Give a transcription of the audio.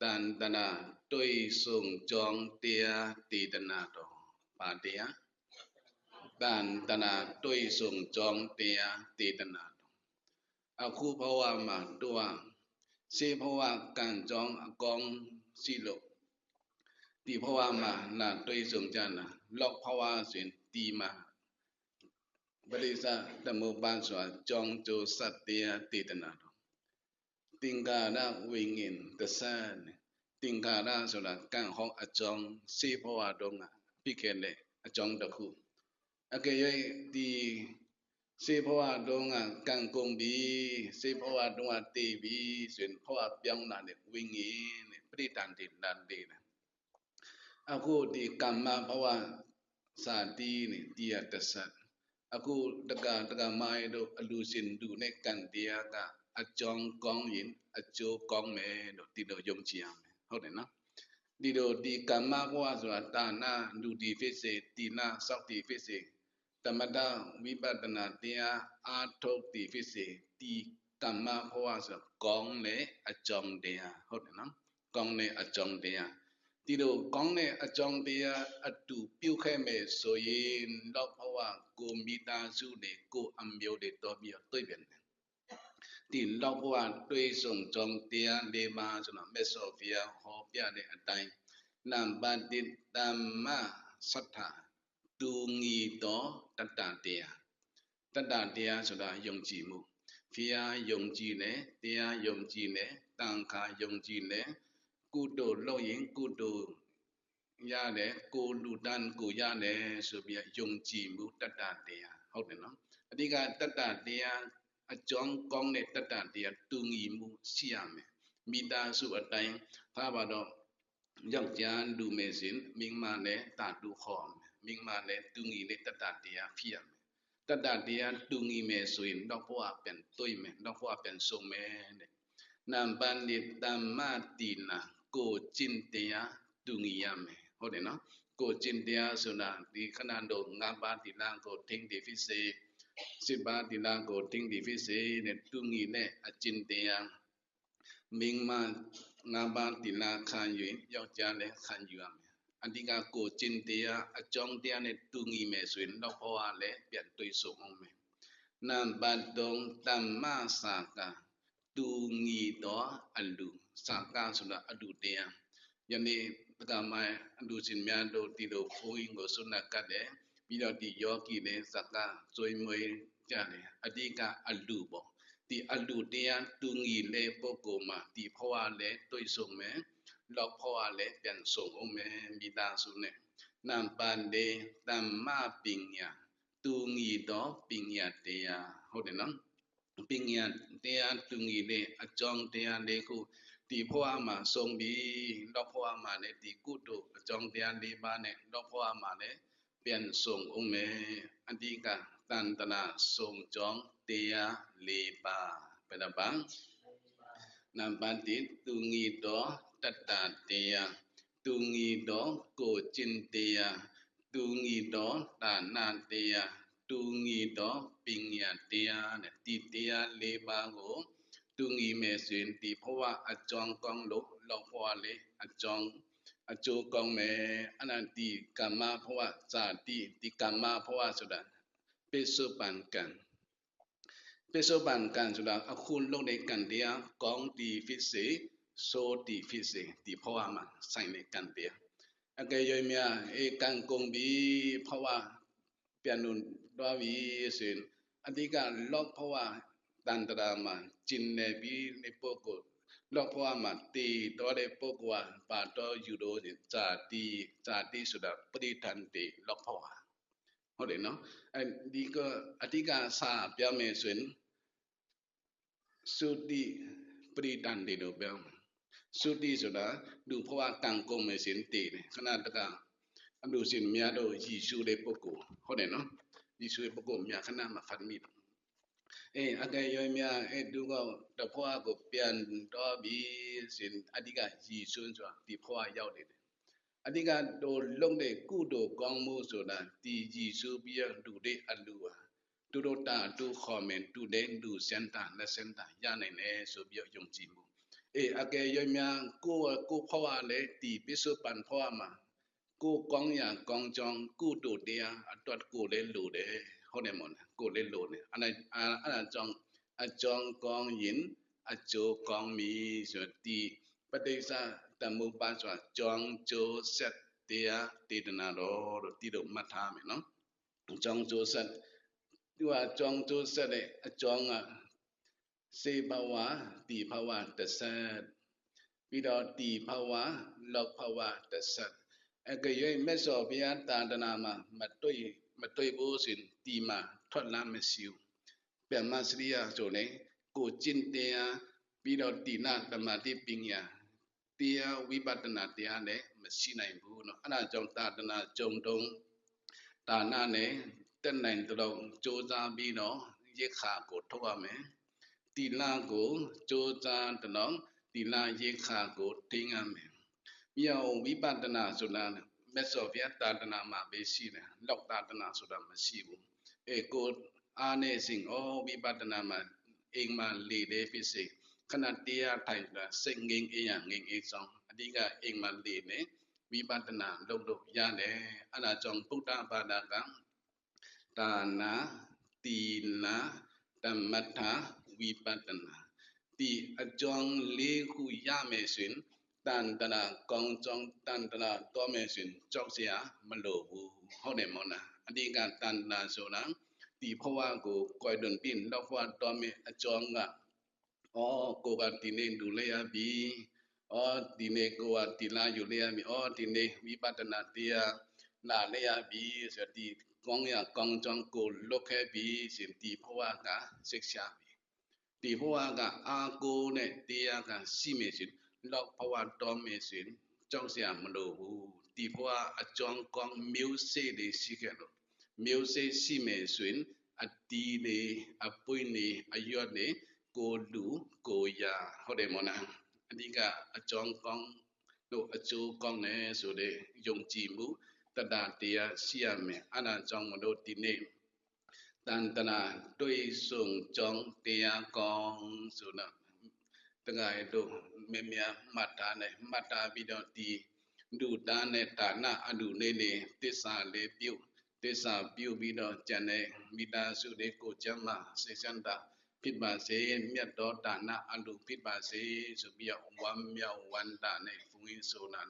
တန်တနာတွေ့ဆုံကြောင်းတရားတည်တနာတော်ပါတရားတန်တနာတွေ့ဆုံကြောင်းတရားတည်တနာတော်အခုဘဝမှာတော့စေဘဝကံကြောင်းအကောင်းရှိလို့ဒီဘဝမှာနာတွေ့ဆုံကြနာလောက်ဘဝစဉ်ဒီမှာပရိစ္ဆသမုပ္ပါစွာကြောင်းကျိုးစတ်တရားတည်တနာတော်တင်္ကာရဝိညာဉ်တဆန်တင်္ကာရဆိုတာကံဟောအကြောင်းစေဘဝတုန်းကဖြစ်ခဲ့တဲ့အကြောင်းတစ်ခုအကယ်၍ဒီစေဘဝတုန်းကကံကုန်ပြီးစေဘဝတုန်းကတည်ပြီးဆိုရင်ဘဝပြောင်းလာတဲ့ဝိညာဉ်နဲ့ပရိတန်တိလန်တေးအခုဒီကမ္မဘဝစာတီးနဲ့တရားတဆတ်အခုတကမိုင်းတို့အလူရှင်သူနဲ့ကံတရားကအကြောင်းကောင်းရင်အကျိုးကောင်းမယ်လို့ဒီလိုယုံကြည်ရမယ်ဟုတ်တယ်နော်ဒီလိုဒီကမ္မဘဝဆိုတာတာနာလူဒီဖြစ်စေတိနာစောက်တီဖြစ်စေတမတဝိပဿနာတရားအာထုတ်တီဖြစ်စေဒီကမ္မဘဝဆိုကောင်းတဲ့အကြောင်းတရားဟုတ်တယ်နော်ကောင်းတဲ့အကြောင်းတရားဒီလိုကောင်းတဲ့အကြောင်းတရားအတူပြုခဲ့မယ်ဆိုရင်တော့ဘဝကိုမိသားစုတွေကိုအမျိုးတွေတော့ပြီးတွေ့ပြန်တယ်ဒီလောက်ဘဝတွေ့ဆုံကြောင်းတရား၄ပါးဆိုတော့မြတ်စွာဘုရားဟောပြတဲ့အတိုင်းနံပါတ်1သမ္မာသတ္ထာတူငီတော်တတ္တတရားတတ္တတရားဆိုတာယုံကြည်မှုဘုရားယုံကြည်တယ်တရားယုံကြည်တယ်တန်ခါယုံကြည်တယ်ကုသိုလ်လုပ်ရင်ကုသိုလ်ရတယ်ကိုလူတန်းကိုရတယ်ဆိုပြီးယုံကြည်မှုတတ္တတရားဟုတ်တယ်နော်အဓိကတတ္တတရားအကြောင်းကောင်းတဲ့တတ္တတရားတူညီမှုရှိရမယ်မိသားစုအတိုင်းထားပါတော့ယောက်ျားလူမယ်စဉ်မိန်းမနဲ့တာတူခေါ်မယ်မိန်းမနဲ့တူညီတဲ့တတ္တတရားဖြစ်ရမယ်တတ္တတရားတူညီမယ်ဆိုရင်တော့ဘဝပြန်တွေ့မယ်တော့ဘဝပြန်ဆုံးမယ်တဲ့နံပါတ်2သမ္မာတိနာကိုကျင့်တရားတူညီရမယ်ဟုတ်တယ်နော်ကိုကျင့်တရားဆိုတာဒီခဏတော့၅ပါးတိလကိုထိန်းတည်ဖြစ်စေ10ပါးတိလကိုထိန်းတည်ဖြစ်စေတဲ့တူညီတဲ့အကျင့်တရားမိန်းမ၅ပါးတိလခံယူယောက်ျားလည်းခံယူရမယ်အဓိကကိုကျင့်တရားအကြောင်းတရားနဲ့တူညီမယ်ဆိုရင်တော့ဘဝလည်းပြန်တွေ့ဆုံအောင်မယ်နံပါတ်3သမ္မာစာကတူညီတော့အလူစာကဆိုတာအလူတရားယနေ့တက္ကမအလူရှင်များတို့ဒီလိုဘုန်းကြီးကိုဆွနကတ်တယ်ပြီးတော့ဒီယောဂီလည်းစကားကျွေးမွေးကြတယ်အဓိကအလူပေါ့ဒီအလူတရားတူညီတဲ့ပုဂ္ဂိုလ်မှာဒီဘဝလည်းတွေ့ဆုံမယ်လောက်ဘဝလည်းပြန်ဆုံအောင်မယ်မိသားစုနဲ့နံပါတ်4သမ္မာပညာတူညီတော့ပညာတရားဟုတ်တယ်နော်ပညာတရားတူညီတဲ့အကြောင်းတရားလေးခုဒီဘဝမှာဆုံးပြီးတော့ဘဝမှာလည်းဒီကုသိုလ်အကြောင်းတရား၄ပါးနဲ့တော့ဘဝမှာလည်းပြန်ဆုံးအောင်မယ်အဓိကတန်တနာဆုံးကြောင်းတရား၄ပါးဘယ်နှပါနံပါတ်1တူညီတော့တတ္တတရားတူညီတော့ကိုကျင့်တရားတူညီတော့ဒါနတရားတူညီတော့ပညာတရားနဲ့ဒီတရား၄ပါးကိုတူညီမယ်ဆိုရင်ဒီဘဝအကြောင်းကောင်းလို့လောက်ဘဝလေးအကြောင်းအကျိုးကောင်းမယ်အနန္တိကမ္မဘဝဇာတိဒီကမ္မဘဝဆိုတာပိစုပန်ကံပိစုပန်ကံဆိုတာအခုလုပ်တဲ့ကံတရားကောင်းဒီဖြစ်စေဆိုးဒီဖြစ်စေဒီဘဝမှာဆိုင်တဲ့ကံတရားအကယ်၍များကံကုန်ပြီးဘဝပြန်လို့သွားပြီဆိုရင်အဓိကလောက်ဘဝတန်တရာမှာကျင်နေပြီးในပုဂ္ဂိုလ်လောက်ဘဝမှာတည်တော်တဲ့ပုဂ္ဂိုလ်ပါတော်ယူလို့ဇာတိဆိုတာပရိဒန္တိလောက်ဘဝဟုတ်တယ်နော်အဲဒီကအဓိကစာပြောမယ်ဆိုရင်သုတိပရိဒန္တိလို့ပြောသုတိဆိုတာလူဘဝကံကုန်မယ်စဉ်တည်တယ်ခဏတကအလူရှင်များတို့ရည်ရှုတဲ့ပုဂ္ဂိုလ်ဟုတ်တယ်နော်ရည်ရှုတဲ့ပုဂ္ဂိုလ်များခဏမှဖတ်မိတော့အကယ်၍များသူကတဘဝကိုပြန်တော့ပြီးစဉ်အဓိကရည်ရှုဆိုတာဒီဘဝရောက်နေတယ်အဓိကတော့လုံတဲ့ကုသိုလ်ကောင်းမှုဆိုတာဒီရည်ရှုပြီးလူတဲ့အလူဟာသူတို့တာသူခေါ်မယ်သူတဲ့လူစင်တာလက်စင်တာရနိုင်တယ်ဆိုပြီးယုံကြည်မှု အကယ်၍များကိုဖွားလေတီပိစုပန်ဖွားမှာကိုကောင်းရကောင်းကြောင်းကုတို့တရားအတွက်ကိုလေလိုတယ်ဟုတ်တယ်မဟုတ်ကိုလေလိုတယ်အဲ့ကြောင့်အကြောင်းကောင်းရင်အကျိုးကောင်းပြီဆိုတီပဋိစ္စတမှုပါဆိုကြောင်းကျိုးဆက်တရားတေတနာတော်တို့တီတို့မှတ်ထားမယ်နော်ကြောင်းကျိုးဆက်သူကကြောင်းကျိုးဆက်တဲ့အကြောင်းကစေဘဝတီဘဝတဆက်ပြီးတော့တီဘဝလောက်ဘဝတဆက်အကရွေးမြတ်စွာဘုရားတာဒနာမှာမတွေ့ဘူးဆိုရင်တီမှာထွက်လာမရှိဘူးပြန်မစရိယဆိုနေကိုကျင့်တရားပြီးတော့တိနာဓမ္မတိပညာတရားဝိပဿနာတရားနဲ့မရှိနိုင်ဘူးเนาะအဲ့ဒါကြောင့်တာဒနာကြုံတုံးဒါနနဲ့တက်နိုင်တော့စ조사ပြီးတော့ရိက္ခာကိုထုတ်ရမယ်တိလကိုစ조사တော့တိလရိက္ခာကိုတင်းရမယ်မြောင်ဝိပဿနာဆိုတာမြတ်စွာဘုရားတာဒနာမှာပဲရှိတယ်လောက်တာဒနာဆိုတာမရှိဘူးကိုအားနေစဉ်ဝိပဿနာမှာအိမ်မှာလေတယ်ဖြစ်စေခဏတရားထိုင်တာစိတ်ငြိမ်အေးရငြိမ်အေးဆောင်အဓိကအိမ်မှာလေနေဝိပဿနာလုပ်လို့ရတယ်အဲ့ဒါကြောင့်ဗုဒ္ဓဘာသာကဒါနာတိနာဓမ္မထဝိပဿနာဒီအကြောင်းလေးခုရမယ်ဆိုရင်တန်တရာကောင်းကြောင်းတန်တရာတော်မယ်ဆိုရင်ကြောက်စရာမလိုဘူးဟုတ်တယ်မဟုတ်လားအဓိကတန်တရာဆိုတာဒီဘဝကိုကြွယ်တွင်ပြီးနောက်ဘဝတော်မယ်အကြောင်းကကိုကဒီနေ့လူလဲရပြီဒီနေ့ကိုကဒီလာယူလဲရပြီဒီနေ့ဝိပဿနာတရားနာလဲရပြီဆိုဒီကောင်းရကောင်းကြောင်းကိုလွတ်ခဲ့ပြီဆိုဒီဘဝကစိတ်ရှာပြီဒီဘဝကအာကိုနဲ့တရားကရှိမယ်ဆိုလောက်ဘဝတော်မယ်ဆိုရင်ကြောက်စရာမလိုဘူးဒီဘဝအကြောင်းကောင်းမျိုးစေ့တွေရှိခဲ့လို့မျိုးစေ့ရှိမယ်ဆိုရင်အတီးတွေအပွင့်တွေအရွက်တွေကိုလူကိုရဟုတ်တယ်မဟုတ်လားအဓိကအကြောင်းကောင်းတို့အကျိုးကောင်းတယ်ဆိုတဲ့ယုံကြည်မှုတတတရားရှိရမယ်အဲ့ဒါကြောင့်မလို့ဒီနေ့တန်တနာတွေ့ဆုံကြောင်းတရားကောင်းဆိုတော့တကယ်တို့မြင်များမှတ်ထားနဲ့မှတ်ထားပြီးတော့ဒီလူသားနဲ့ဒါနအလူလေးတွေတစ္ဆာလေးပြုတစ္ဆာပြုပြီးတော့ကျန်တဲ့မိသားစုတွေကိုကျမ်းမာစေစံတာဖြစ်ပါစေမြတ်တော်ဒါနအလူဖြစ်ပါစေဆိုပြီးဝမ်းမြောက်ဝမ်းသာနဲ့ဘုန်းကြီးဆိုတာ